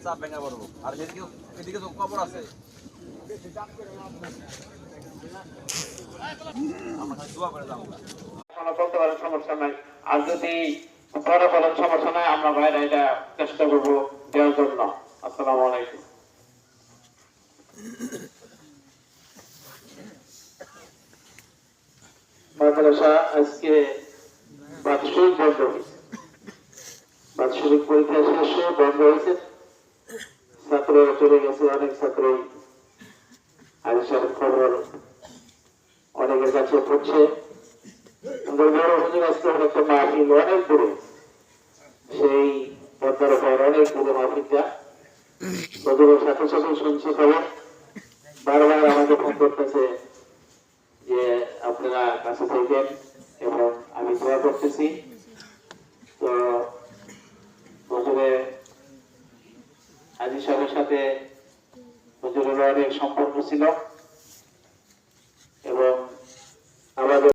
চাপ ভেঙে পড়বো আর এদিকে তো কবর আছে আমরা দোয়া করে যাবো বলতে পারেন সমস্যা নাই আর যদি পরে বলেন সমস্যা নাই আমরা বাইরে এটা চেষ্টা করবো দেওয়ার জন্য আসসালামু আলাইকুম মাদ্রাসা আজকে বাৎসরিক বন্ধ হয়েছে বাৎসরিক পরীক্ষা শেষে বন্ধ হয়েছে ছাত্ররা চলে গেছে অনেক ছাত্রই হাজি সাহেব খবর অনেকের কাছে পড়ছে বড় হুজুর আজকে একটা মাহফিল অনেক দূরে সেই পদ্মার উপর অনেক দূরে মাহফিলটা হুজুরের সাথে সাথে শুনছি খবর বারবার আমাকে ফোন করতেছে যে আপনারা কাছে থাকবেন এবং আমি দোয়া করতেছি তো হুজুরের হাজি সাহেবের সাথে হুজুরের অনেক সম্পর্ক ছিল